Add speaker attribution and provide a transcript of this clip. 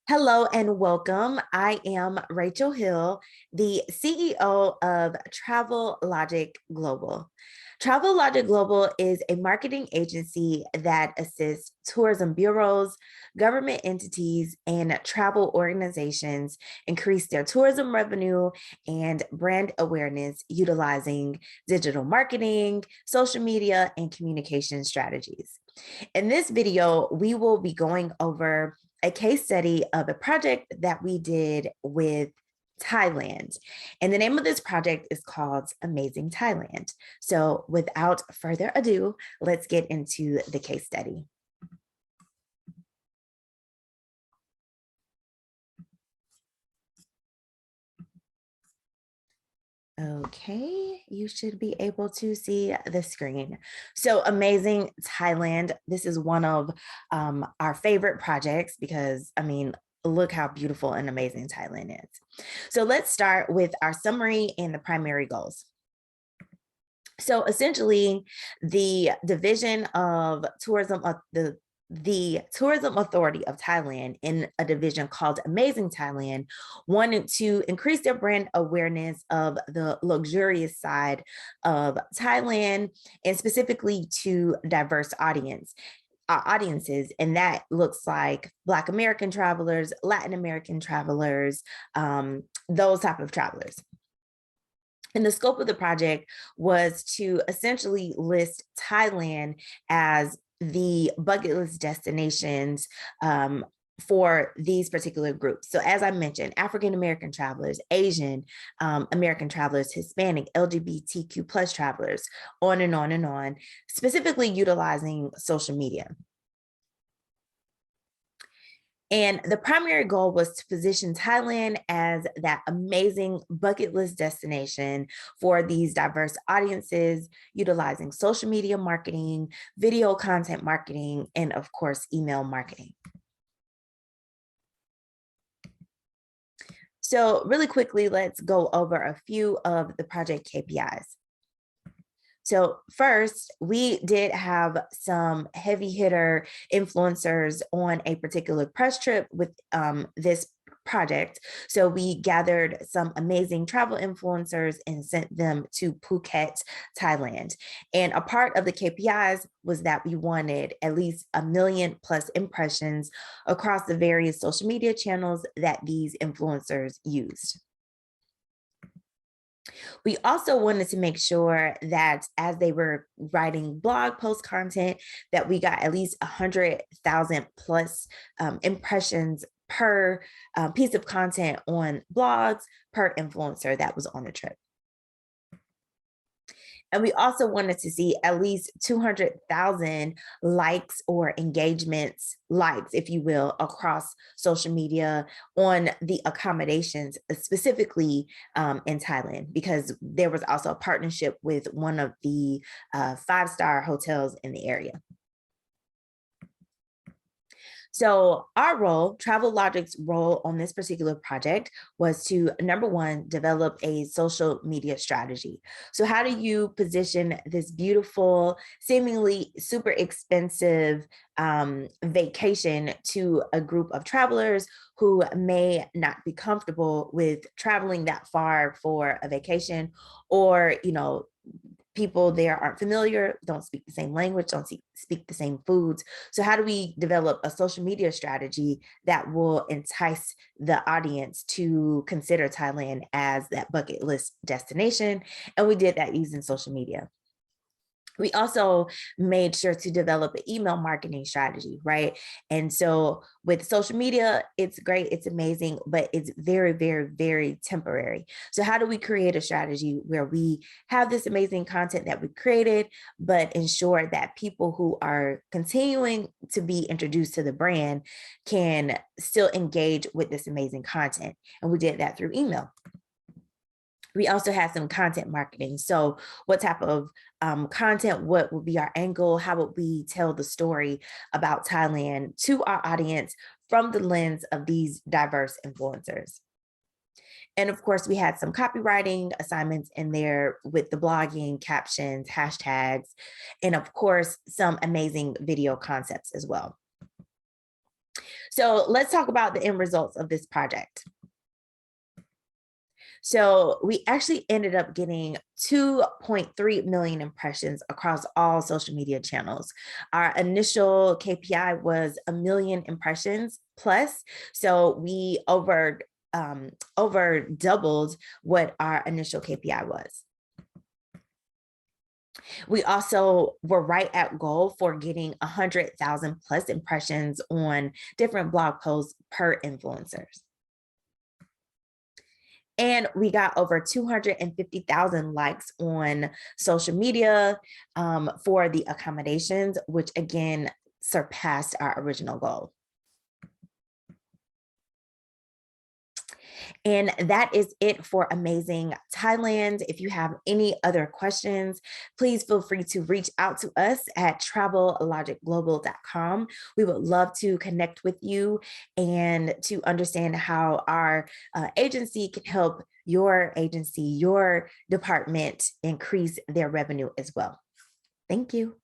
Speaker 1: Hello and welcome. I am Rachel Hill, the CEO of Travel Logic Global. Travel Logic Global is a marketing agency that assists tourism bureaus, government entities, and travel organizations increase their tourism revenue and brand awareness utilizing digital marketing, social media, and communication strategies. In this video, we will be going over a case study of a project that we did with Thailand. And the name of this project is called Amazing Thailand. So without further ado, let's get into the case study. Okay, you should be able to see the screen. So Amazing Thailand. This is one of our favorite projects because, look how beautiful and amazing Thailand is. So let's start with our summary and the primary goals. So essentially, the division of tourism of the Tourism Authority of Thailand, in a division called Amazing Thailand, wanted to increase their brand awareness of the luxurious side of Thailand and specifically to diverse audiences, and that looks like Black American travelers, Latin American travelers, those type of travelers. And the scope of the project was to essentially list Thailand as the bucket list destinations for these particular groups. So as I mentioned, African American travelers, Asian American travelers, Hispanic, LGBTQ plus travelers, on and on and on, specifically utilizing social media. And the primary goal was to position Thailand as that amazing bucket list destination for these diverse audiences, utilizing social media marketing, video content marketing, and of course, email marketing. So really quickly, let's go over a few of the project KPIs. So first, we did have some heavy hitter influencers on a particular press trip with this project. So we gathered some amazing travel influencers and sent them to Phuket, Thailand. And a part of the KPIs was that we wanted at least 1 million plus impressions across the various social media channels that these influencers used. We also wanted to make sure that as they were writing blog post content, that we got at least 100,000 plus impressions per piece of content on blogs per influencer that was on the trip. And we also wanted to see at least 200,000 likes or engagements, likes, if you will, across social media on the accommodations, specifically in Thailand, because there was also a partnership with one of the 5-star hotels in the area. So our role, Travel Logic's role on this particular project, was to, number one, develop a social media strategy. So how do you position this beautiful, seemingly super expensive vacation to a group of travelers who may not be comfortable with traveling that far for a vacation, or, people there aren't familiar, don't speak the same language, don't speak the same foods. So how do we develop a social media strategy that will entice the audience to consider Thailand as that bucket list destination? And we did that using social media. We also made sure to develop an email marketing strategy, right? And so with social media, it's great, it's amazing, but it's very, very, very temporary. So how do we create a strategy where we have this amazing content that we created, but ensure that people who are continuing to be introduced to the brand can still engage with this amazing content? And we did that through email. We also had some content marketing. So what type of content, what would be our angle? How would we tell the story about Thailand to our audience from the lens of these diverse influencers? And of course, we had some copywriting assignments in there with the blogging, captions, hashtags, and of course, some amazing video concepts as well. So let's talk about the end results of this project. So we actually ended up getting 2.3 million impressions across all social media channels. Our initial KPI was a million impressions plus. So we over doubled what our initial KPI was. We also were right at goal for getting 100,000 plus impressions on different blog posts per influencers. And we got over 250,000 likes on social media for the accommodations, which again surpassed our original goal. And that is it for Amazing Thailand. If you have any other questions, please feel free to reach out to us at travellogicglobal.com. We would love to connect with you and to understand how our agency can help your agency, your department increase their revenue as well. Thank you.